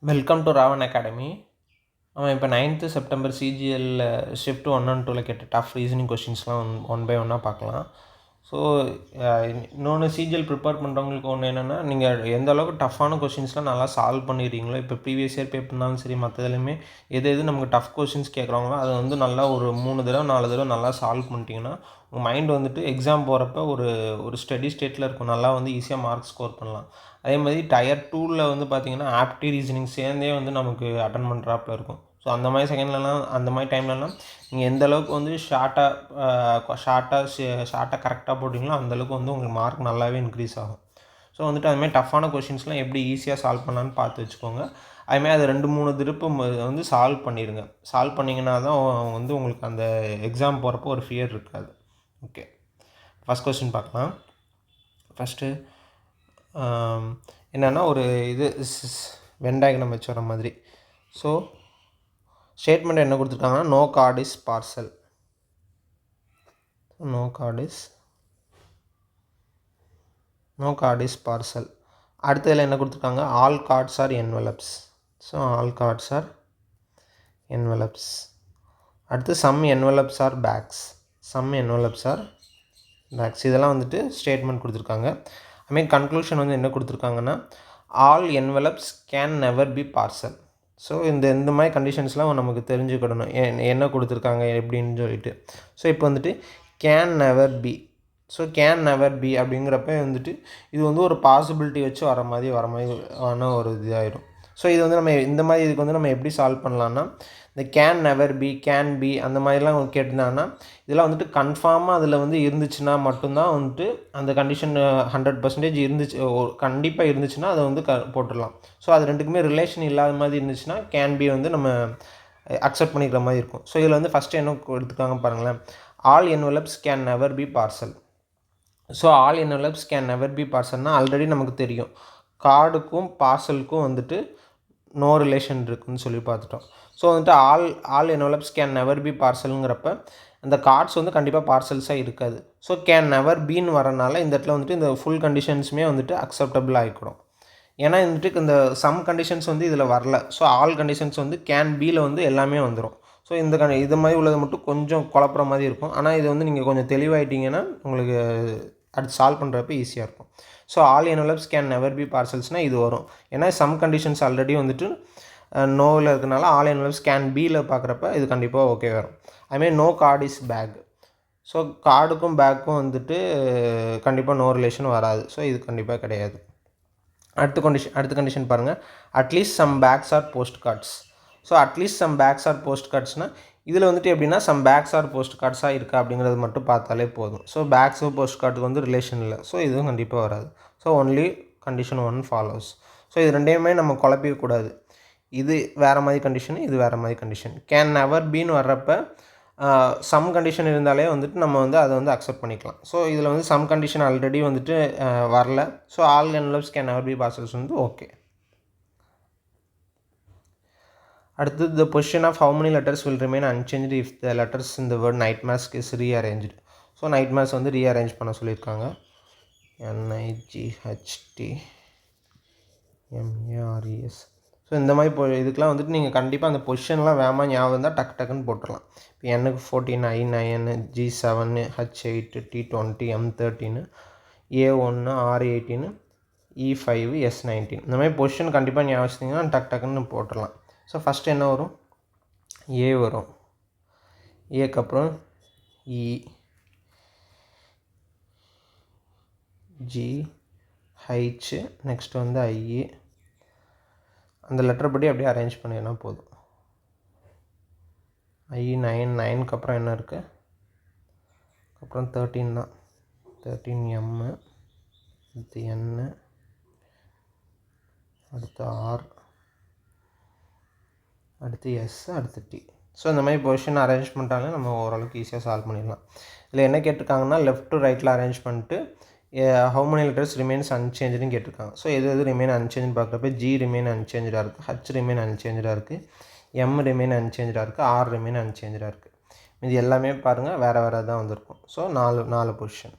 Welcome to Raavan academy. நம்ம இப்போ 9th September சிஜிஎல்ல shift 1 and 2ல கேட்ட டஃப் ரீசனிங் கொஷின்ஸ்லாம் ஒன் பை ஒன்னாக பார்க்கலாம். ஸோ இன்னொன்று சிஜிஎல் ப்ரிப்பேர் பண்ணுறவங்களுக்கு ஒன்று என்னென்னா, நீங்கள் எந்த அளவுக்கு டஃப்பான கொஷின்ஸ்லாம் நல்லா சால்வ் பண்ணிடுறீங்களோ, இப்போ ப்ரீவியஸ் இயர் பேப்பர்னாலும் சரி, மற்றதுலையுமே எது நமக்கு டஃப் கொஷின்ஸ் கேட்குறாங்களோ அதை வந்து நல்லா ஒரு 3 தடவை 4 தடவை நல்லா சால்வ் பண்ணிட்டீங்கன்னா, உங்கள் மைண்ட் வந்துட்டு எக்ஸாம் போகிறப்ப ஒரு ஸ்டடி ஸ்டேட்டில் இருக்கும். நல்லா வந்து ஈஸியாக மார்க் ஸ்கோர் பண்ணலாம். அதே மாதிரி டயர் 2ல் வந்து பார்த்தீங்கன்னா ஆப்டி ரீசனிங் சேர்ந்தே வந்து நமக்கு அட்டன் பண்ணுறாப்புல இருக்கும். ஸோ அந்த மாதிரி செகண்ட்லலாம் அந்த மாதிரி டைம்லலாம் நீங்கள் எந்த அளவுக்கு வந்து ஷார்ட்டாக கரெக்டாக போட்டிங்களோ அந்தளவுக்கு வந்து உங்களுக்கு மார்க் நல்லாவே இன்க்ரீஸ் ஆகும். ஸோ வந்துட்டு அதுமாதிரி டஃப்பான கொஷின்ஸ்லாம் எப்படி ஈஸியாக சால்வ் பண்ணலான்னு பார்த்து வச்சுக்கோங்க. அதுமாதிரி அது 2-3 திருப்பு வந்து சால்வ் பண்ணிடுங்க. சால்வ் பண்ணிங்கன்னா தான் வந்து உங்களுக்கு அந்த எக்ஸாம் போகிறப்போ ஒரு ஃபியர் இருக்காது. ஓகே, ஃபஸ்ட் கொஸ்டின் பார்க்கலாம். ஃபஸ்ட்டு என்னென்னா ஒரு இது வென் டயக்ராம் வச்சு வர மாதிரி. ஸோ ஸ்டேட்மெண்ட் என்ன கொடுத்துருக்காங்கன்னா, no card is parcel. No card is parcel. அடுத்ததில் என்ன கொடுத்துருக்காங்க, all cards are envelopes. So all cards are envelopes. அடுத்து some envelopes are bags. Some envelopes are bags. இதெல்லாம் வந்துட்டு ஸ்டேட்மெண்ட் கொடுத்துருக்காங்க. அதுமாரி கன்க்ளூஷன் வந்து என்ன கொடுத்துருக்காங்கன்னா, all envelopes can never be parcel. So இந்த மாதிரி கண்டிஷன்ஸ்லாம் நமக்கு தெரிஞ்சுக்கிடணும், என்ன கொடுத்துருக்காங்க எப்படின்னு சொல்லிட்டு. ஸோ இப்போ வந்துட்டு can never B. So can never B அப்படிங்கிறப்ப வந்துட்டு இது வந்து ஒரு பாசிபிலிட்டி வச்சு வர மாதிரியான ஒரு இதாகிடும். ஸோ இது வந்து நம்ம இந்த மாதிரி இதுக்கு வந்து நம்ம எப்படி சால்வ் பண்ணலான்னா, இந்த can never B, can be அந்த மாதிரிலாம் கேட்டிருந்தாங்கன்னா, இதெல்லாம் வந்துட்டு கன்ஃபார்மாக அதில் வந்து இருந்துச்சுன்னா மட்டும்தான் வந்துட்டு அந்த கண்டிஷன் 100% இருந்துச்சு, கண்டிப்பாக இருந்துச்சுன்னா அதை வந்து போட்டுடலாம். ஸோ அது ரெண்டுக்குமே ரிலேஷன் இல்லாத மாதிரி இருந்துச்சுன்னா கேன் பி வந்து நம்ம அக்செப்ட் பண்ணிக்கிற மாதிரி இருக்கும். ஸோ இதில் வந்து ஃபஸ்ட்டு என்ன எடுத்துக்காங்க பாருங்களேன், all envelopes can never be parcel. So all envelopes can never be பார்சல்னால் ஆல்ரெடி நமக்கு தெரியும், கார்டுக்கும் பார்சலுக்கும் வந்துட்டு நோ ரிலேஷன் இருக்குதுன்னு சொல்லி பார்த்துட்டோம். ஸோ வந்துட்டு all envelopes can never be பார்சலுங்கிறப்ப அந்த கார்ட்ஸ் வந்து கண்டிப்பாக பார்சல்ஸாக இருக்காது. ஸோ கேன் நெவர் பீன்னு வரனால இந்த இடத்துல வந்துட்டு இந்த ஃபுல் கண்டிஷன்ஸுமே வந்துட்டு அக்செப்டபிள் ஆகிக்கூடும். ஏன்னா வந்துட்டு இந்த சம் கண்டிஷன்ஸ் வந்து இதில் வரல. ஸோ ஆல் கண்டிஷன்ஸ் வந்து கேன் பியில் வந்து எல்லாமே வந்துடும். ஸோ இது மாதிரி உள்ளது மட்டும் கொஞ்சம் குழப்புற மாதிரி இருக்கும். ஆனால் இது வந்து நீங்கள் கொஞ்சம் தெளிவாயிட்டீங்கன்னா உங்களுக்கு அடுத்து சால்வ் பண்ணுறப்ப ஈஸியாக இருக்கும். So all envelopes can never be பார்சல்ஸ்னால் இது வரும். ஏன்னா சம் கண்டிஷன்ஸ் ஆல்ரெடி வந்துட்டு நோவில் இருக்கனால ஆல் என்வலப்ஸ் கேன் பியில் பார்க்குறப்ப இது கண்டிப்பாக ஓகே வரும். அதுமாதிரி no card is bag. So கார்டுக்கும் பேக்கும் வந்துட்டு கண்டிப்பாக நோ ரிலேஷன் வராது. ஸோ இது கண்டிப்பாக கிடையாது. அடுத்த கண்டிஷன் பாருங்கள், at least some packs or post cards. So at least some packs or post கார்ட்ஸ்னால் இதில் வந்துட்டு எப்படின்னா சம் பேக்ஸ் ஆர் போஸ்ட் கார்ட்ஸாக இருக்கா அப்படிங்கிறது மட்டும் பார்த்தாலே போதும். ஸோ பேக்ஸு போஸ்ட் கார்டுக்கு வந்து ரிலேஷன் இல்லை. ஸோ இதுவும் கண்டிப்பாக வராது. So only condition 1 follows. So இது ரெண்டையுமே நம்ம குழப்பிக்கக்கூடாது. இது வேறு மாதிரி கண்டிஷன், இது வேறு மாதிரி கண்டிஷன். கேன் நெவர் பீன்னு வர்றப்ப சம் கண்டிஷன் இருந்தாலே வந்துட்டு நம்ம வந்து அதை வந்து அக்செப்ட் பண்ணிக்கலாம். ஸோ இதில் வந்து சம் கண்டிஷன் ஆல்ரெடி வந்துட்டு வரல. So all envelopes can never B parcels வந்து ஓகே. அடுத்து, the position of how many letters will remain unchanged if the letters in the word night mask is rearranged. So night mask வந்து rearrange பண்ண சொல்லியிருக்காங்க. NIGHTMARES. So இந்த மாதிரி இதுக்கெலாம் வந்துட்டு நீங்கள் கண்டிப்பாக அந்த பொசிஷன்லாம் வேகமாக ஞாபகம் இருந்தால் டக்குன்னு போட்டுடலாம். இப்போ N-க்கு 14, I9, G7, H8, T20, M13, A1, R18, E5, S19. இந்த மாதிரி பொசிஷன் கண்டிப்பாக ஞாபகம் வச்சிட்டிங்கன்னா டக்குன்னு போட்டுடலாம். ஸோ ஃபஸ்ட்டு என்ன வரும், ஏ வரும். ஏக்கு அப்புறம் இ, ஜி, ஹைச், நெக்ஸ்ட் வந்து ஐ. அந்த லெட்டர் படி அப்படியே அரேஞ்ச் பண்ணினா போதும். I9, 9க்கு அப்புறம் என்ன இருக்குது, அப்புறம் 13 தான். 13 M, அடுத்து N, அடுத்து R, அடுத்து எஸ், அடுத்து டி. ஸோ இந்த மாதிரி பொசிஷன் அரேஞ்ச் பண்ணிட்டாலே நம்ம ஓரளவுக்கு ஈஸியாக சால்வ் பண்ணிடலாம். இதில் என்ன கேட்டிருக்காங்கன்னா, லெஃப்ட் டு ரைட்டில் அரேஞ்ச் பண்ணிட்டு ஹவு மெனி லெட்டர்ஸ் ரிமைன்ஸ் அன்சேஞ்சுன்னு கேட்டிருக்காங்க. ஸோ எது ரிமைன் அன்சேஞ்சுன்னு பார்க்குறப்ப ஜி ரிமைன் அன்சேஞ்சாக இருக்குது, ஹச் ரிமைன் அன்சேஞ்சாக இருக்குது, எம் ரிமைன் அன்சேஞ்சாக இருக்குது, ஆர் ரிமைன் அன்சேஞ்சாக இருக்குது. இது எல்லாமே பாருங்கள் வேறு தான் வந்திருக்கும். So 4 position.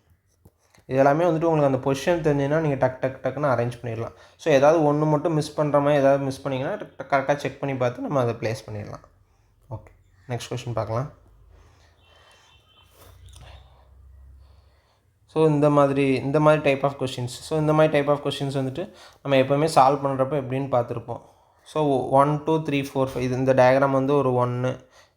இது எல்லாமே வந்துட்டு உங்களுக்கு அந்த பொசிஷன் தெரிஞ்சுன்னா நீங்கள் டக்குன்னு அரேஞ்ச் பண்ணிடலாம். ஸோ ஏதாவது ஒன்று மட்டும் மிஸ் பண்ணுற மாதிரி ஏதாவது மிஸ் பண்ணிங்கன்னா கரெக்டாக செக் பண்ணி பார்த்து நம்ம அதை ப்ளேஸ் பண்ணிடலாம். ஓகே, நெக்ஸ்ட் கொஸ்டின் பார்க்கலாம். ஸோ இந்த மாதிரி டைப் ஆஃப் கொஷின்ஸ். ஸோ இந்த மாதிரி டைப் ஆஃப் கொஷின்ஸ் வந்துட்டு நம்ம எப்போவுமே சால்வ் பண்ணுறப்ப எப்படின்னு பார்த்துருப்போம். ஸோ 1 2 3 4 5 இது இந்த டயக்ராம் வந்து ஒரு 1,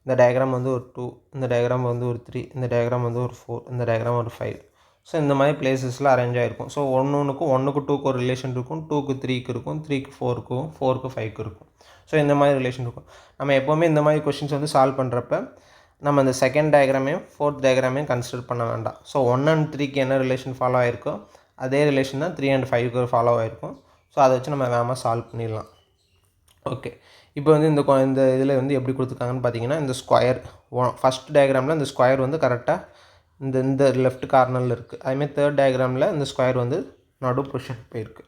இந்த டயக்ராம் வந்து ஒரு 2, இந்த டயக்ராம் வந்து ஒரு 3, இந்த டயக்ராம் வந்து ஒரு 4, இந்த டயக்ராம் ஒரு 5. ஸோ இந்த மாதிரி பிளேசஸில் அரேஞ்ச் ஆகிருக்கும். ஸோ 1க்கு 2க்கு ஒரு ரிலேஷன் இருக்கும், 2க்கு 3க்கு இருக்கும், 3க்கு 4க்கும், 4க்கு 5க்கு இருக்கும். ஸோ இந்த மாதிரி ரிலேஷன் இருக்கும். நம்ம எப்போவுமே இந்த மாதிரி கொஷின்ஸ் வந்து சால்வ் பண்ணுறப்ப நம்ம இந்த செகண்ட் டயக்ராமையும் ஃபோர்த் டயக்ராமையும் கன்சிடர் பண்ண வேண்டாம். ஸோ 1 and 3க்கு என்ன ரிலேஷன் ஃபாலோ ஆகிருக்கோ அதே ரிலேஷன் தான் 3 and 5க்கு ஃபாலோ ஆகிருக்கும். ஸோ அதை வச்சு நம்ம வேகமாக சால்வ் பண்ணிடலாம். ஓகே, இப்போ வந்து இந்த இதில் வந்து எப்படி கொடுத்துருக்காங்கன்னு பார்த்தீங்கன்னா, இந்த ஸ்கொயர் ஃபஸ்ட் டயக்ராமில் இந்த ஸ்கொயர் வந்து கரெக்டாக இந்த லெஃப்ட் கார்னரில் இருக்குது. அதேமாதிரி தேர்ட் டயக்ராமில் இந்த ஸ்கொயர் வந்து நடு பொசிஷன் போயிருக்கு.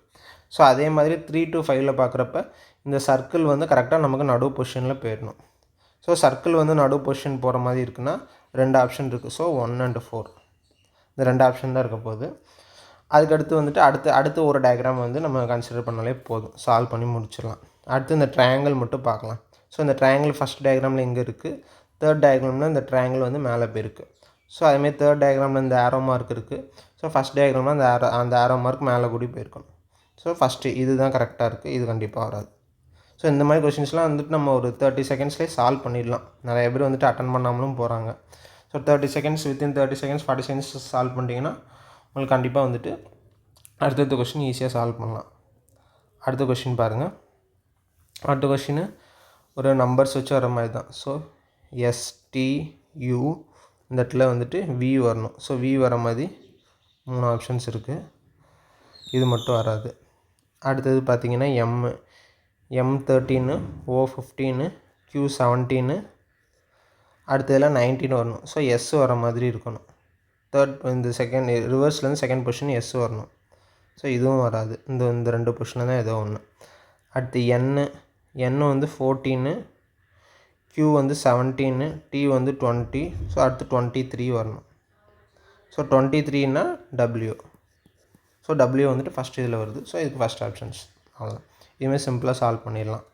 ஸோ அதே மாதிரி 3 to 5ல் பார்க்குறப்ப இந்த சர்க்கிள் வந்து கரெக்டாக நமக்கு நடு பொசிஷனில் போயிடணும். ஸோ சர்க்கிள் வந்து நடு பொசிஷன் போகிற மாதிரி இருக்குன்னா 2 ஆப்ஷன் இருக்குது. ஸோ 1 and 4 இந்த 2 ஆப்ஷன் தான் இருக்க போகுது. அதுக்கடுத்து வந்துட்டு அடுத்து ஒரு டயக்ராம் வந்து நம்ம கன்சிடர் பண்ணாலே போதும், சால்வ் பண்ணி முடிச்சிடலாம். அடுத்து இந்த ட்ரையாங்கிள் மட்டும் பார்க்கலாம். ஸோ இந்த ட்ரையாங்கிள் ஃபஸ்ட் டயக்ராமில் இங்கே இருக்குது, தேர்ட் டயக்ராமில் இந்த ட்ரையாங்கிள் வந்து மேலே போயிருக்கு. ஸோ அதேமாதிரி தேர்ட் டயக்ராமில் இந்த ஆரோ மார்க் இருக்குது. ஸோ ஃபஸ்ட் டயக்ராமில் அந்த ஆரோ மார்க் மேலே கூடி போயிருக்கணும். ஸோ ஃபஸ்ட்டு இது தான் கரெக்டாக இருக்குது, இது கண்டிப்பாக வராது. ஸோ இந்த மாதிரி கொஷின்ஸ்லாம் வந்துட்டு நம்ம ஒரு 30 செகண்ட்ஸ்லேயே சால்வ் பண்ணிடலாம். நிறைய பேர் வந்துட்டு அட்டன் பண்ணாமலும் போகிறாங்க. So 30 seconds within 30 seconds 40 seconds solve பண்ணிட்டீங்கன்னா உங்களுக்கு கண்டிப்பாக வந்துட்டு அடுத்தடுத்த கொஷின் ஈஸியாக சால்வ் பண்ணலாம். அடுத்த கொஷின் பாருங்கள். அடுத்த கொஷின் ஒரு நம்பர்ஸ் வச்சு வர மாதிரி தான். ஸோ STU இந்த இடத்துல வந்துட்டு V வரணும். ஸோ V வர மாதிரி 3 ஆப்ஷன்ஸ் இருக்குது, இது மட்டும் வராது. அடுத்தது பார்த்திங்கன்னா M13 O15 Q17 அடுத்ததில் 19 வரணும். ஸோ S வர மாதிரி இருக்கணும். இந்த செகண்ட் ரிவர்ஸ்லேருந்து செகண்ட் பொசிஷன் S வரணும். ஸோ இதுவும் வராது. இந்த 2 பொசிஷனில் தான் ஏதோ ஒன்று. அடுத்து N வந்து 14, Q வந்து 17, T வந்து 20. ஸோ அடுத்து 23 வரணும். ஸோ 23னா W. ஸோ W வந்துட்டு ஃபஸ்ட் இதில் வருது. ஸோ இதுக்கு ஃபஸ்ட் ஆப்ஷன்ஸ் அவ்வளோதான். இதுமாதிரி சிம்பிளாக சால்வ் பண்ணிடலாம்.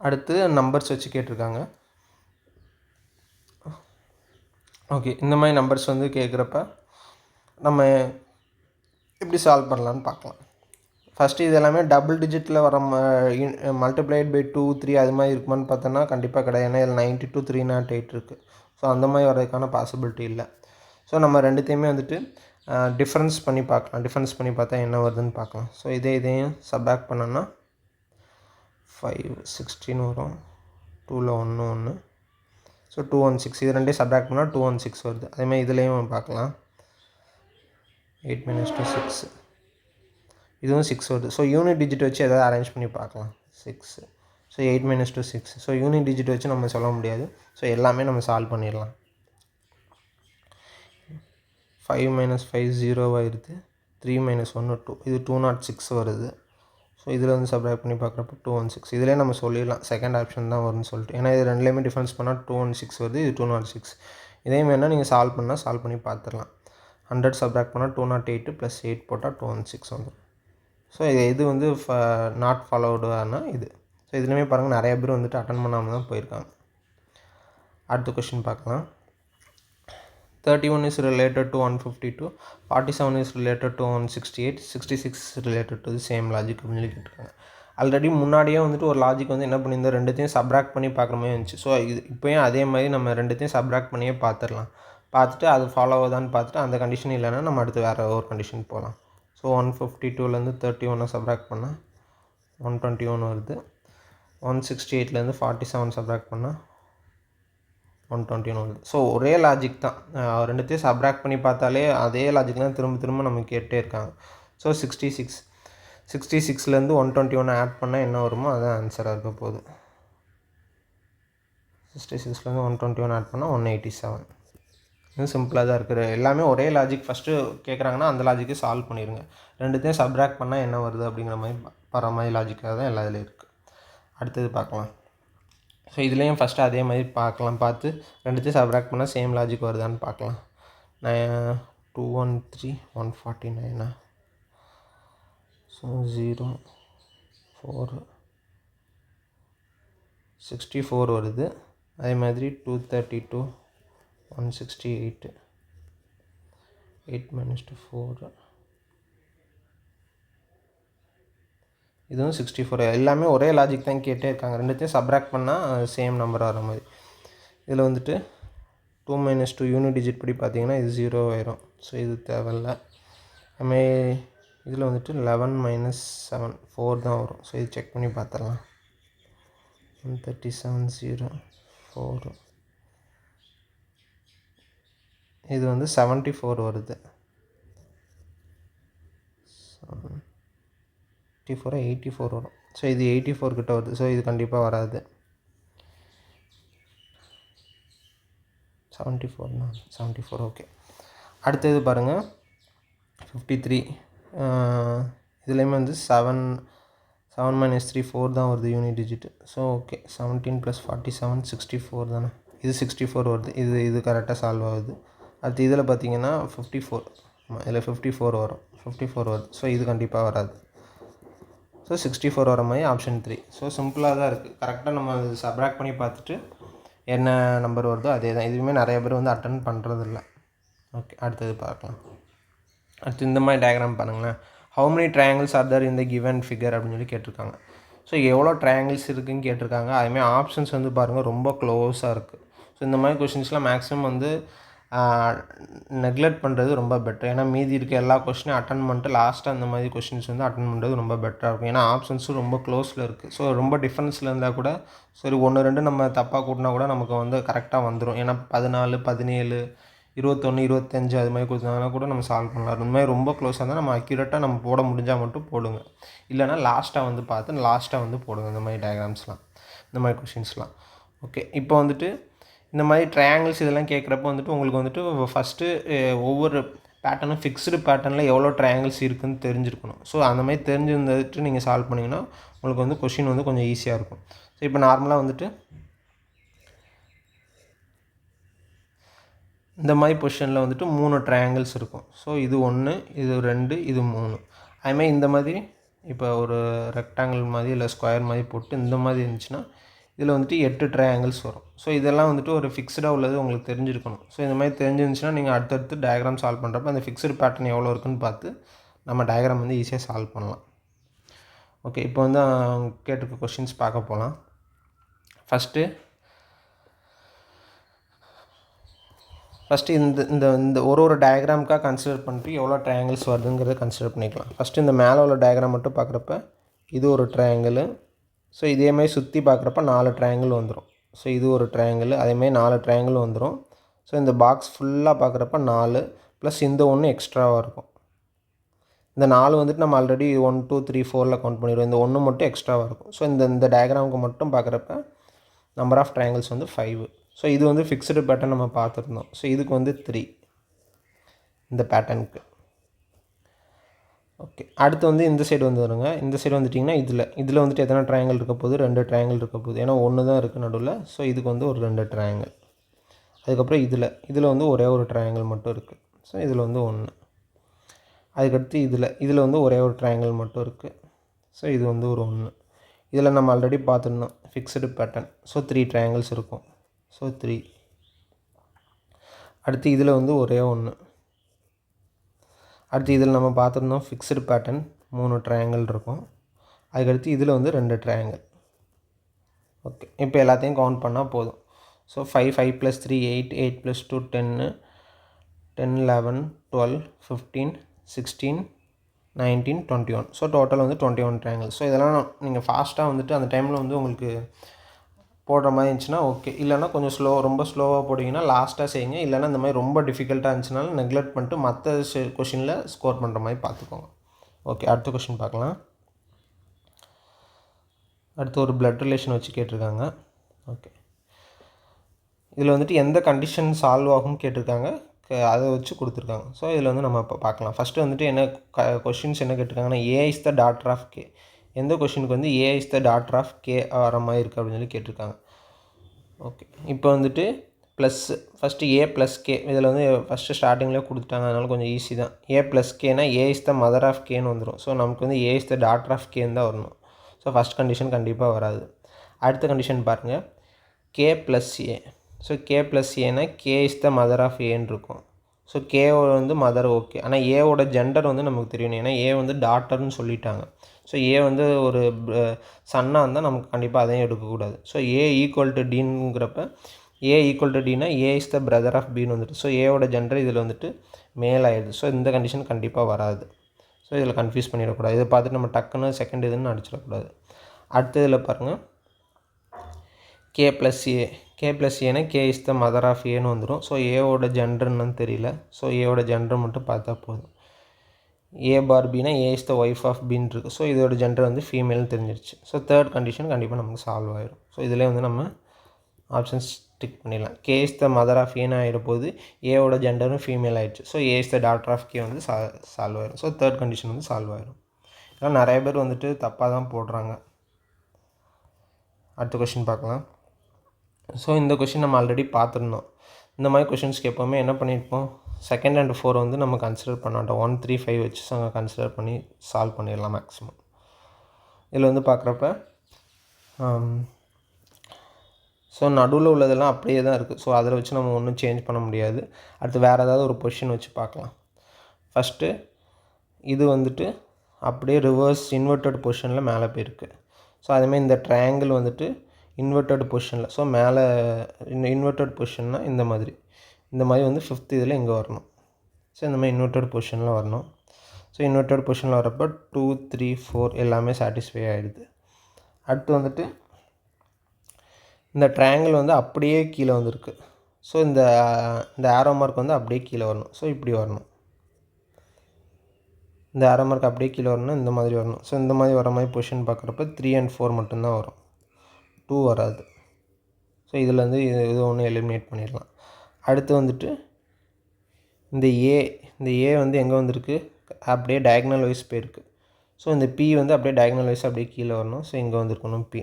அடுத்து நம்பர்ஸ் வச்சு கேட்டிருக்காங்க. ஓகே, இந்த மாதிரி நம்பர்ஸ் வந்து கேட்குறப்ப நம்ம எப்படி சால்வ் பண்ணலான்னு பார்க்கலாம். ஃபஸ்ட்டு இது எல்லாமே டபுள் டிஜிட்டில் வர மல்டிப்ளைட் பை 2 3 அது மாதிரி இருக்குமான்னு பார்த்தோன்னா கண்டிப்பாக கிடையாது. ஏன்னா இதில் 92 308 இருக்குது. ஸோ அந்த மாதிரி வர்றதுக்கான பாசிபிலிட்டி இல்லை. ஸோ நம்ம ரெண்டுத்தையுமே வந்துட்டு டிஃப்ரென்ஸ் பண்ணி பார்க்கலாம். டிஃப்ரென்ஸ் பண்ணி பார்த்தா என்ன வருதுன்னு பார்க்கலாம். ஸோ இதையும் சப்ராக்ட் பண்ணோன்னா 5 16 வரும். 2ல் 1 ஸோ 216. இது ரெண்டையும் சப்ராக்ட் பண்ணால் 216 வருது. அதேமாதிரி இதுலேயும் பார்க்கலாம். 8 - 2 6, இதுவும் 6 வருது. ஸோ யூனிட் டிஜிட் வச்சு எதாவது அரேஞ்ச் பண்ணி பார்க்கலாம். 6, ஸோ 8 - 2 6. ஸோ யூனிட் டிஜிட் வச்சு நம்ம சொல்ல முடியாது. ஸோ எல்லாமே நம்ம சால்வ் பண்ணிடலாம். 5 - 5 0 ஆயிடுது. 3 - 1 2, இது 206 வருது. ஸோ இதில் வந்து சப்ராக்ட் பண்ணி பார்க்குறப்ப 216. இதிலே நம்ம சொல்லிடலாம் செகண்ட் ஆப்ஷன் தான் வரும்னு சொல்லிட்டு. ஏன்னா இது ரெண்டுலேயுமே டிஃப்ரென்ஸ் பண்ணால் 216 வருது, இது 206. இதே வேணால் நீங்கள் சால்வ் பண்ணி பார்த்துடலாம். 100 சப்ராக்ட் பண்ணால் 208 + 8 போட்டால் 216 வந்துடும். ஸோ இது வந்து நாட் ஃபாலோவுடான இது. ஸோ இதுலேயுமே பாருங்கள் நிறைய பேர் வந்துட்டு அட்டன் பண்ணாமல் தான் போயிருக்காங்க. அடுத்த கொஷின் பார்க்கலாம். 31 is related to 152, 47 is related to 168, 66 is related to the same logic அப்படின்னு கேட்டிருக்காங்க. ஆல்ரெடி முன்னாடியே வந்துட்டு ஒரு லாஜிக் வந்து என்ன பண்ணியிருந்தோம், ரெண்டுத்தையும் சப்ராக்ட் பண்ணி பார்க்குற மாதிரி இருந்துச்சு. ஸோ இப்போயும் அதே மாதிரி நம்ம ரெண்டுத்தையும் சப்ராக்ட் பண்ணியே பார்த்துடலாம். பார்த்துட்டு அது ஃபாலோ ஆகுதான்னு பார்த்துட்டு அந்த கண்டிஷன் இல்லைன்னா நம்ம அடுத்து வேறு ஒரு கண்டிஷன் போகலாம். ஸோ 152லேருந்து 31 சப்ராக்ட் பண்ணால் 121 வருது. 168லேருந்து 47 சப்ராக்ட் பண்ணால் 121 வருது. ஸோ ஒரே லாஜிக் தான். ரெண்டுத்தையும் சப்ராக்ட் பண்ணி பார்த்தாலே அதே லாஜிக் தான் திரும்ப நம்ம கேட்டே இருக்காங்க. ஸோ 66லேருந்து 121 ஆட் பண்ணால் என்ன வருமோ அதுதான் ஆன்சராக இருக்க போகுது. 66லேருந்து 121 ஆட் பண்ணால் 187. இது சிம்பிளாக தான் இருக்குது. எல்லாமே ஒரே லாஜிக். ஃபஸ்ட்டு கேட்குறாங்கன்னா அந்த லாஜிக்கை சால்வ் பண்ணிடுங்க. ரெண்டுத்தையும் சப்ராக்ட் பண்ணால் என்ன வருது அப்படிங்கிற மாதிரி வர மாதிரி லாஜிக்காக தான் எல்லா இதுலேயும் இருக்குது. அடுத்தது பார்க்கலாம். ஸோ இதுலேயும் ஃபஸ்ட்டு அதே மாதிரி பார்த்து ரெண்டுத்தையும் சப்ராக்ட் பண்ணால் சேம் லாஜிக் வருதான்னு பார்க்கலாம். 213 149. ஸோ 0 4 64 வருது. அதே மாதிரி 232 168 8 - 4 இதுவும் 64. எல்லாமே ஒரே லாஜிக் தான் கேட்டே இருக்காங்க. ரெண்டுத்தையும் சப்ராக்ட் பண்ணால் சேம் நம்பர் வர மாதிரி. இதில் வந்துட்டு 2 - 2 யூனிட் டிஜிட் படி பார்த்தீங்கன்னா இது 0 ஆயிரும். ஸோ இது தேவையில்லை. அதுமாதிரி இதில் வந்துட்டு 11 - 7 4 தான் வரும். ஸோ இது செக் பண்ணி பார்த்துடலாம். 137 0 4 இது வந்து 74 வருது. 74 84 வரும். ஸோ இது 84 கிட்ட வருது. ஸோ இது கண்டிப்பாக வராது. 74 ஓகே. அடுத்தது பாருங்கள் 53. இதுலேயுமே வந்து 7 - 3 4 தான் வருது யூனிட் டிஜிட்டு. ஸோ ஓகே 17 + 47 64 தானே. இது 64 வருது. இது கரெக்டாக சால்வ் ஆகுது. அடுத்து இதில் பார்த்தீங்கன்னா 54. இதில் 54 வரும். 54 வருது. ஸோ இது கண்டிப்பாக வராது. ஸோ 64 வர மாதிரி ஆப்ஷன் 3. ஸோ சிம்பிளாக தான் இருக்குது. கரெக்டாக நம்ம சப்ராக்ட் பண்ணி பார்த்துட்டு என்ன நம்பர் வருதோ அதே தான். இதுவுமே நிறைய பேர் வந்து அட்டன் பண்ணுறதில்ல. ஓகே அடுத்தது பார்க்கலாம். அடுத்து இந்த மாதிரி டயக்ராம் பாருங்களேன். How many triangles are there in the given figure அப்படின்னு சொல்லி கேட்டிருக்காங்க. ஸோ எவ்வளோ ட்ரையாங்கிள்ஸ் இருக்குதுன்னு கேட்டிருக்காங்க. அதுமாதிரி ஆப்ஷன்ஸ் வந்து பாருங்கள் ரொம்ப க்ளோஸாக இருக்குது. ஸோ இந்த மாதிரி கொஷின்ஸ்லாம் மேக்ஸிமம் வந்து நெக்லெக்ட் பண்ணுறது ரொம்ப பெட்டர். ஏன்னா மீதி இருக்க எல்லா கொஷினையும் அட்டன் பண்ணிட்டு லாஸ்ட்டாக அந்த மாதிரி கொஷின்ஸ் வந்து அட்டன் பண்ணுறது ரொம்ப பெட்டராக இருக்கும். ஏன்னா ஆப்ஷன்ஸும் ரொம்ப க்ளோஸில் இருக்குது. ஸோ ரொம்ப டிஃப்ரென்ஸில் இருந்தால் கூட சரி 1 2 நம்ம தப்பாக கூட்டினா கூட நமக்கு வந்து கரெக்டாக வந்துடும். ஏன்னா 14 17 21 25 அது மாதிரி கொடுத்தாங்கன்னா கூட நம்ம சால்வ் பண்ணலாம். இந்த மாதிரி ரொம்ப க்ளோஸாக இருந்தால் நம்ம அக்யூரேட்டாக நம்ம போட முடிஞ்சால் மட்டும் போடுங்க. இல்லைனா லாஸ்ட்டாக வந்து பார்த்து லாஸ்ட்டாக வந்து போடுங்க இந்த மாதிரி டயக்ராம்ஸ்லாம், இந்த மாதிரி கொஷின்ஸ்லாம். ஓகே இப்போ வந்துட்டு இந்த மாதிரி ட்ரையாங்கிள்ஸ் இதெல்லாம் கேட்குறப்போ வந்துட்டு உங்களுக்கு வந்துட்டு ஃபஸ்ட்டு ஒவ்வொரு பேட்டர்னும் ஃபிக்ஸ்டு பேட்டர்னில் எவ்வளோ ட்ரையாங்கிள்ஸ் இருக்குதுன்னு தெரிஞ்சிருக்கணும். ஸோ அந்த மாதிரி தெரிஞ்சிருந்துட்டு நீங்கள் சால்வ் பண்ணிங்கன்னா உங்களுக்கு வந்து கொஷின் வந்து கொஞ்சம் ஈஸியாக இருக்கும். ஸோ இப்போ நார்மலாக வந்துட்டு இந்த மாதிரி பொசிஷனில் வந்துட்டு 3 ட்ரையாங்கிள்ஸ் இருக்கும். ஸோ இது 1 இது 2 இது 3. அதுமாதிரி இந்த மாதிரி இப்போ ஒரு ரெக்டாங்கிள் மாதிரி இல்லை ஸ்கொயர் மாதிரி போட்டு இந்த மாதிரி இருந்துச்சுன்னா இதில் வந்துட்டு 8 ட்ரையாங்கிள்ஸ் வரும். ஸோ இதெல்லாம் வந்துட்டு ஒரு ஃபிக்ஸ்டாக உள்ளது உங்களுக்கு தெரிஞ்சிருக்கணும். ஸோ இந்த மாதிரி தெரிஞ்சிருந்துச்சுன்னா நீங்கள் அடுத்தடுத்து டயக்ராம் சால்வ் பண்ணுறப்ப அந்த ஃபிக்ஸ்டு பேட்டர்ன் எவ்வளோ இருக்குதுன்னு பார்த்து நம்ம டயக்ராம் வந்து ஈஸியாக சால்வ் பண்ணலாம். ஓகே இப்போ வந்து கேட்டிருக்க கொஷின்ஸ் பார்க்க போகலாம். ஃபஸ்ட்டு இந்த ஒரு டயக்ராமுக்காக கன்சிடர் பண்ணிட்டு எவ்வளோ ட்ரையாங்கிள்ஸ் வருதுங்கிறத கன்சிடர் பண்ணிக்கலாம். ஃபஸ்ட்டு இந்த மேலே உள்ள டயக்ராம் மட்டும் பார்க்குறப்ப இது ஒரு ட்ரையாங்கிள். ஸோ இதேமாதிரி சுற்றி பார்க்குறப்ப 4 ட்ரையாங்கிள் வந்துடும். ஸோ இது ஒரு ட்ரையாங்கிள், அதேமாதிரி 4 ட்ரையாங்கிள் வந்துடும். ஸோ இந்த பாக்ஸ் ஃபுல்லாக பார்க்குறப்ப 4 ப்ளஸ் இந்த ஒன்று எக்ஸ்ட்ராவாக இருக்கும். இந்த 4 வந்துட்டு நம்ம ஆல்ரெடி 1 2 3 4 கவுண்ட் பண்ணிடுவோம். இந்த ஒன்று மட்டும் எக்ஸ்ட்ராவாக இருக்கும். ஸோ இந்த டயக்ராமுக்கு மட்டும் பார்க்குறப்ப நம்பர் ஆஃப் ட்ரையாங்கிள்ஸ் வந்து 5. ஸோ இது வந்து ஃபிக்ஸ்டு பேட்டர்ன் நம்ம பார்த்துருந்தோம். ஸோ இதுக்கு வந்து 3 இந்த பேட்டர்னுக்கு. ஓகே அடுத்து வந்து இந்த சைடு வந்து வருங்க. இந்த சைடு வந்துட்டிங்கன்னா இதில் வந்துட்டு எத்தனை ட்ரையாங்கிள் இருக்க போகுது? 2 ட்ரையாங்கிள் இருக்க போகுது. ஏன்னா 1 தான் இருக்குது நடுவில். ஸோ இதுக்கு வந்து ஒரு 2 ட்ரையாங்கிள். அதுக்கப்புறம் இதில் வந்து ஒரே ஒரு ட்ரையாங்கிள் மட்டும் இருக்குது. ஸோ இதில் வந்து 1. அதுக்கடுத்து இதில் வந்து ஒரே ஒரு ட்ரையாங்கிள் மட்டும் இருக்குது. ஸோ இது வந்து ஒரு 1. இதில் நம்ம ஆல்ரெடி பார்த்துருந்தோம் ஃபிக்ஸ்டு பேட்டர்ன். ஸோ 3 ட்ரையாங்கிள்ஸ் இருக்கும். ஸோ 3. அடுத்து இதில் வந்து ஒரே 1. அடுத்து இதில் நம்ம பார்த்துருந்தோம் ஃபிக்ஸ்டு பேட்டர்ன் 3 ட்ரையாங்கிள் இருக்கும். அதுக்கடுத்து இதில் வந்து 2 ட்ரையாங்கிள். ஓகே இப்போ எல்லாத்தையும் கவுண்ட் பண்ணால் போதும். ஸோ 5 5 + 3 8 8 + 2 10 10 11 12 15 16 19 21. ஸோ டோட்டல் வந்து 21 ட்ரையாங்கிள். ஸோ இதெல்லாம் நீங்கள் ஃபாஸ்ட்டாக வந்துட்டு அந்த டைமில் வந்து உங்களுக்கு போடுற மாதிரி இருந்துச்சுன்னா ஓகே. இல்லைனா கொஞ்சம் ரொம்ப ஸ்லோவாக போட்டிங்கன்னா லாஸ்ட்டாக செய்யுங்க. இல்லைனா இந்த மாதிரி ரொம்ப டிஃபிகல்ட்டாக இருந்துச்சுனாலும் நெக்லெக்ட் பண்ணிட்டு மற்ற கொஷினில் ஸ்கோர் பண்ணுற மாதிரி பார்த்துக்கோங்க. ஓகே அடுத்த கொஷின் பார்க்கலாம். அடுத்து ஒரு பிளட் ரிலேஷன் வச்சு கேட்டிருக்காங்க. ஓகே இதில் வந்துட்டு எந்த கண்டிஷன் சால்வ் ஆகும்னு கேட்டிருக்காங்க. அதை வச்சு கொடுத்துருக்காங்க. ஸோ இதில் வந்து நம்ம இப்போ பார்க்கலாம். ஃபஸ்ட்டு வந்துட்டு என்ன கொஷின்ஸ் என்ன கேட்டிருக்காங்கன்னா A is the daughter of K. எந்த கொஷினுக்கு வந்து A is the daughter of K வர மாதிரி இருக்குது அப்படின்னு சொல்லி கேட்டிருக்காங்க. ஓகே இப்போ வந்துட்டு plus first A plus K இதில் வந்து ஃபஸ்ட்டு ஸ்டார்டிங்லேயே கொடுத்துட்டாங்க, அதனால் கொஞ்சம் ஈஸி தான். ஏ ப்ளஸ் கேனா A is the mother of கேன்னு வந்துடும். ஸோ நமக்கு வந்து A is the daughter of கேன்னு தான் வரணும். ஸோ ஃபஸ்ட் கண்டிஷன் கண்டிப்பாக வராது. அடுத்த கண்டிஷன் பாருங்கள், K plus A. So K plus ஏனா K is the mother of ஏன்னு இருக்கும். ஸோ கேவோட வந்து மதர் ஓகே, ஆனால் ஏவோட ஜெண்டர் வந்து நமக்கு தெரியணும். ஏன்னா ஏ வந்து டாட்டர்னு சொல்லிட்டாங்க. ஸோ ஏ வந்து ஒரு சன்னாக இருந்தால் நமக்கு கண்டிப்பாக அதையும் எடுக்கக்கூடாது. ஸோ ஏ ஈக்குவல் டு டிங்கிறப்ப ஏ ஈக்குவல் டு டினா A is the brother of பின்னு வந்துட்டு, ஸோ ஏவோட ஜெண்டர் இதில் வந்துட்டு மேல் ஆயிடுது. ஸோ இந்த கண்டிஷன் கண்டிப்பாக வராது. ஸோ இதில் கன்ஃபியூஸ் பண்ணிடக்கூடாது. இதை பார்த்துட்டு நம்ம டக்குன்னு செகண்ட் இதுன்னு அடிச்சிடக்கூடாது. அடுத்ததில் பாருங்கள், K plus A. K plus ஏன்னா K is the mother of ஏன்னு வந்துடும். ஸோ ஏவோட ஜெண்டர்னு தெரியல. ஸோ ஏவோட ஜெண்டர் மட்டும் பார்த்தா போதும். ஏ பார் பின்னா ஏ இஸ் த ஒய்ஃப் ஆஃப் பின்னு இருக்குது. ஸோ இதோட ஜெண்டர் வந்து ஃபீமேல்னு தெரிஞ்சிருச்சு. ஸோ தேர்ட் கண்டிஷன் கண்டிப்பாக நமக்கு சால்வ் ஆகிடும். ஸோ இதிலே வந்து நம்ம ஆப்ஷன்ஸ் டிக் பண்ணிடலாம். K is the mother of ஏன்னு ஆகிட போது, ஏவோட ஜெண்டரும் ஃபீமேல் ஆகிடுச்சு. So A is the daughter of K வந்து சால்வ் ஆகிடும். ஸோ தேர்ட் கண்டிஷன் வந்து சால்வ் ஆகிடும். இதெல்லாம் நிறைய பேர் வந்துட்டு தப்பாக தான் போடுறாங்க. அடுத்த கொஷின் பார்க்கலாம். ஸோ இந்த கொஷின் நம்ம ஆல்ரெடி பார்த்துருந்தோம். இந்த மாதிரி கொஷின்ஸ்க்கு எப்போவுமே என்ன பண்ணியிருப்போம், செகண்ட் அண்ட் ஃபோர் வந்து நம்ம கன்சிடர் பண்ண மாட்டோம். 1, 3, 5 வச்சு அங்கே கன்சிடர் பண்ணி சால்வ் பண்ணிடலாம் மேக்ஸிமம். இதில் வந்து பார்க்குறப்ப ஸோ நடுவில் உள்ளதெல்லாம் அப்படியே தான் இருக்குது. ஸோ அதில் வச்சு நம்ம ஒன்றும் சேஞ்ச் பண்ண முடியாது. அடுத்து வேறு ஏதாவது ஒரு பொசிஷன் வச்சு பார்க்கலாம். ஃபஸ்ட்டு இது வந்துட்டு அப்படியே ரிவர்ஸ் இன்வெர்ட்டட் பொசிஷனில் மேலே போயிருக்கு. ஸோ அதேமாதிரி இந்த ட்ரையாங்கிள் வந்துட்டு இன்வெர்ட்டட் பொசிஷனில், ஸோ மேலே இன்வெர்ட்டட் பொசிஷன்னா இந்த மாதிரி வந்து ஃபிஃப்த் இதில் இங்கே வரணும். ஸோ இந்த மாதிரி இன்வெர்ட்டட் பொசிஷனில் வரணும். ஸோ இன்வெர்ட்டட் பொசிஷனில் வரப்போ 2, 3, 4 எல்லாமே சாட்டிஸ்ஃபை ஆகிடுது. அடுத்து வந்துட்டு இந்த ட்ரையாங்கிள் வந்து அப்படியே கீழே வந்துருக்கு. ஸோ இந்த ஆரோ மார்க் வந்து அப்படியே கீழே வரணும். ஸோ இப்படி வரணும். இந்த ஆரோ மார்க் அப்படியே கீழே வரணும், இந்த மாதிரி வரணும். ஸோ இந்த மாதிரி வர மாதிரி பொசிஷன் பார்க்குறப்ப 3 and 4 மட்டும்தான் வரும், 2 வராது. ஸோ இதில் வந்து இது ஒன்று எலிமினேட் பண்ணிடலாம். அடுத்து வந்துட்டு இந்த ஏ வந்து எங்கே வந்திருக்கு, அப்படியே டயக்னல் வைஸ் போயிருக்கு. ஸோ இந்த பி வந்து அப்படியே டயக்னல் வைஸ் அப்படியே கீழே வரணும். ஸோ இங்கே வந்துருக்கணும் பி.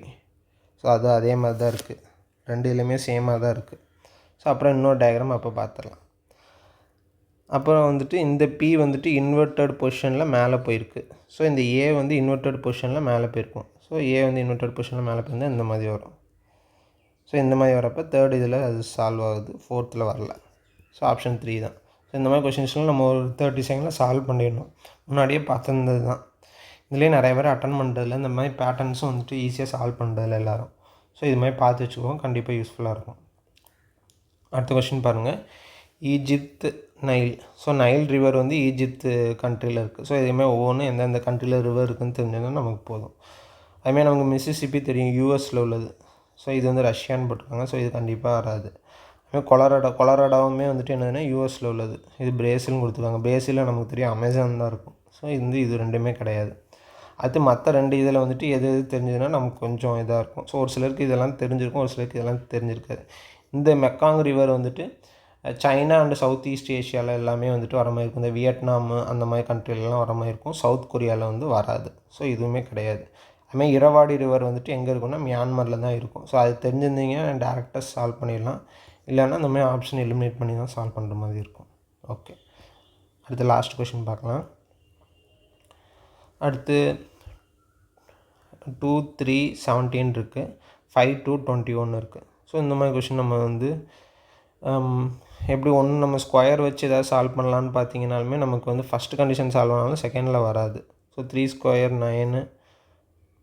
ஸோ அது அதே மாதிரி தான் இருக்குது, ரெண்டு இதுலேயுமே சேமாக தான் இருக்குது. ஸோ அப்புறம் இன்னொரு டயக்ராம் அப்போ பார்த்துடலாம். அப்புறம் வந்துட்டு இந்த பி வந்துட்டு இன்வெர்ட்டட் பொசிஷனில் மேலே போயிருக்கு. ஸோ இந்த ஏ வந்து இன்வெர்ட்டட் பொசிஷனில் மேலே போயிருக்கும். ஸோ ஏ வந்து இன்வெர்ட்டட் பொசிஷனில் மேலே போயிருந்தால் இந்த மாதிரி வரும். ஸோ இந்த மாதிரி வரப்போ தேர்ட் இதில் அது சால்வ் ஆகுது, ஃபோர்த்தில் வரல. ஸோ ஆப்ஷன் 3 தான். ஸோ இந்த மாதிரி கொஷின்ஸ்லாம் நம்ம ஒரு 30 செகண்டில் சால்வ் பண்ணிடணும். முன்னாடியே பார்த்துருந்தது தான். இதுலேயே நிறைய பேர் அட்டன் பண்ணுறதில்ல, இந்த மாதிரி பேட்டர்ன்ஸும் வந்துட்டு ஈஸியாக சால்வ் பண்ணுறதில்ல எல்லோரும். ஸோ இது மாதிரி பார்த்து வச்சுக்குவோம், கண்டிப்பாக யூஸ்ஃபுல்லாக இருக்கும். அடுத்த கொஷின் பாருங்கள், Egypt Nile. So Nile river வந்து ஈஜிப்த் கண்ட்ரியில் இருக்குது. ஸோ இதுமாதிரி ஒவ்வொன்றும் எந்தெந்த கண்ட்ரியில் ரிவர் இருக்குதுன்னு தெரிஞ்சதுன்னா நமக்கு போதும். அதுமாதிரி நமக்கு மிசிசிப்பி தெரியும், யூஎஸில் உள்ளது. ஸோ இது வந்து ரஷ்யான்னு போட்டிருக்காங்க. ஸோ இது கண்டிப்பாக வராது. அதுமாதிரி கொலராடோவுமே வந்துட்டு என்னதுன்னா யூஎஸில் உள்ளது. இது பிரேசில்னு கொடுத்துருக்காங்க. பிரேசிலில் நமக்கு தெரியும் அமேசான் தான் இருக்கும். ஸோ இது ரெண்டுமே கிடையாது. அடுத்து மற்ற ரெண்டு இதில் வந்துட்டு எது தெரிஞ்சதுன்னா நமக்கு கொஞ்சம் இதாக இருக்கும். ஸோ ஒரு சிலருக்கு இதெல்லாம் தெரிஞ்சிருக்கும், ஒரு சிலருக்கு இதெல்லாம் தெரிஞ்சிருக்காது. இந்த மெக்காங் ரிவர் வந்துட்டு சைனா அண்ட் சவுத் ஈஸ்ட் ஏஷியாவில் எல்லாமே வந்துட்டு வர மாதிரி இருக்கும். இந்த வியட்நாமு அந்த மாதிரி கண்ட்ரிலலாம் வர மாதிரி இருக்கும். சவுத் கொரியாவில் வந்து வராது. ஸோ இதுவுமே கிடையாது. அதுமாதிரி இரவாடி ரிவர் வந்துட்டு எங்கே இருக்குன்னா மியான்மரில் தான் இருக்கும். ஸோ அது தெரிஞ்சிருந்தீங்கன்னா டேரெக்டாக சால்வ் பண்ணிடலாம். இல்லைன்னா இந்த மாதிரி ஆப்ஷன் எலிமினேட் பண்ணி தான் சால்வ் பண்ணுற மாதிரி இருக்கும். ஓகே, அடுத்து லாஸ்ட் கொஷின் பார்க்கலாம். அடுத்து 2, 3, 17 இருக்குது, 5, 2, 21 இருக்குது. ஸோ இந்த மாதிரி கொஷின் நம்ம வந்து எப்படி ஒன்று நம்ம ஸ்கொயர் வச்சு எதாவது சால்வ் பண்ணலான்னு பார்த்தீங்கன்னாலுமே நமக்கு வந்து ஃபஸ்ட்டு கண்டிஷன் சால்வ் ஆனாலும் செகண்டில் வராது. ஸோ 3 ஸ்கொயர் 9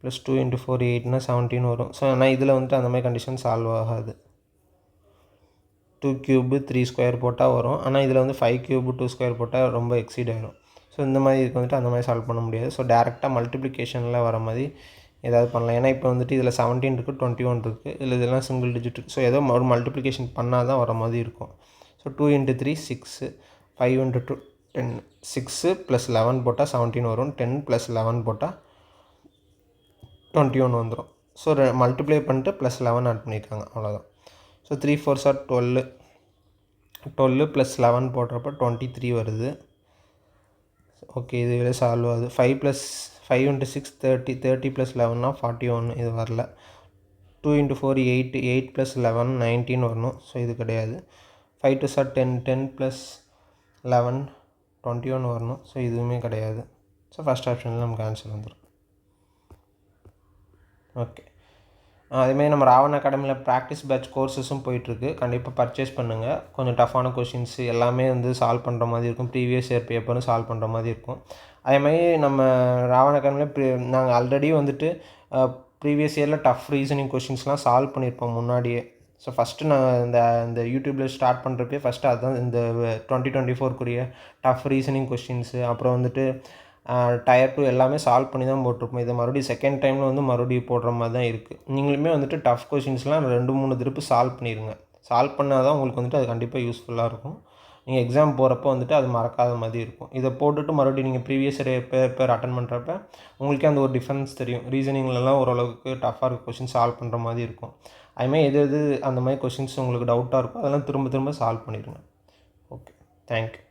+ 2 × 4 8னா 17 வரும். ஸோ ஆனால் இதில் வந்துட்டு அந்த மாதிரி கண்டிஷன் சால்வ் ஆகாது. 2 க்யூபு 3 ஸ்கொயர் போட்டால் வரும். ஆனால் இதில் வந்து 5 க்யூபு 2 ஸ்கொயர் போட்டால் ரொம்ப எக்ஸீட் ஆகிடும். ஸோ இந்த மாதிரி இதுக்கு வந்துட்டு அந்த மாதிரி சால்வ் பண்ண முடியாது. ஸோ டேரெக்டாக மல்டிப்ளிகேஷனில் வர மாதிரி ஏதாவது பண்ணலாம். ஏன்னா இப்போ வந்துட்டு இதில் 17 இருக்குது, 21 இருக்குது, இதெல்லாம் சிங்கிள் டிஜிட் இருக்குது. ஸோ ஏதோ ஒரு மல்டிப்ளிகேஷன் பண்ணால் தான் வர மாதிரி இருக்கும். ஸோ 2 × 3 6, 5 × 2 10, 6 + 11 போட்டால் 17 வரும், 10 + 11 போட்டால் 21 வந்துடும். ஸோ மல்டிப்ளை பண்ணிட்டு +11 ஆட் பண்ணியிருக்காங்க, அவ்வளோதான். ஸோ 3 4s are 12, 12 + 11 போடுறப்ப 23 வருது. ஓகே, இதுவே சால்வ் ஆகுது. 5 × 6 30, 30 + 11னா 41, இது வரல. 2 × 4 8, 8 + 11 19 வரணும். ஸோ இது கிடையாது. 5 2s are 10, 10 + 11 21 வரணும். ஸோ இதுவுமே கிடையாது. ஸோ ஃபஸ்ட் ஆப்ஷனில் நமக்கு ஆன்சர் வந்துடும். ஓகே, அதேமாதிரி நம்ம ராவன் அகாடமியில் ப்ராக்டிஸ் பேட்ச் கோர்ஸஸும் போயிட்டுருக்கு. கண்டிப்பாக பர்ச்சேஸ் பண்ணுங்கள். கொஞ்சம் டஃப்பான கொஷின்ஸ் எல்லாமே வந்து சால்வ் பண்ணுற மாதிரி இருக்கும். ப்ரீவியஸ் இயர் பேப்பரும் சால்வ் பண்ணுற மாதிரி இருக்கும். அதேமாதிரி நம்ம ராவன் அகாடமியில் நாங்கள் ஆல்ரெடி வந்துட்டு ப்ரீவியஸ் இயரில் டஃப் ரீசனிங் கொஷின்ஸ்லாம் சால்வ் பண்ணியிருப்போம் முன்னாடியே. ஸோ ஃபஸ்ட்டு நான் இந்த யூடியூப்பில் ஸ்டார்ட் பண்ணுறப்பே ஃபஸ்ட்டு அதுதான் இந்த 2024 டஃப் ரீசனிங் கொஷின்ஸு, அப்புறம் வந்துட்டு டயர் 2 எல்லாமே சால்வ் பண்ணி தான் போட்டிருப்போம். இதை மறுபடியும் செகண்ட் டைமில் வந்து மறுபடியும் போடுற மாதிரி தான் இருக்குது. நீங்களுமே வந்துட்டு டஃப் கொஷின்ஸ்லாம் 2-3 திருப்பு சால்வ் பண்ணிடுங்க. சால்வ் பண்ணால் தான் உங்களுக்கு வந்துட்டு அது கண்டிப்பாக யூஸ்ஃபுல்லாக இருக்கும். நீங்கள் எக்ஸாம் போகிறப்போ வந்துட்டு அது மறக்காத மாதிரி இருக்கும். இதை போட்டுட்டு மறுபடியும் நீங்கள் ப்ரீவியஸ் பேப்பர் அட்டன் பண்ணுறப்ப உங்களுக்கே அந்த ஒரு டிஃப்ரென்ஸ் தெரியும். ரீசனிங்லலாம் ஓரளவுக்கு டஃப்பாக இருக்க கொஷின் சால்வ் பண்ணுற மாதிரி இருக்கும். அதுமாதிரி எது அந்த மாதிரி கொஷின்ஸ் உங்களுக்கு டவுட்டாக இருக்கும் அதெல்லாம் திரும்ப திரும்ப சால்வ் பண்ணிடுங்க. Okay, thank you.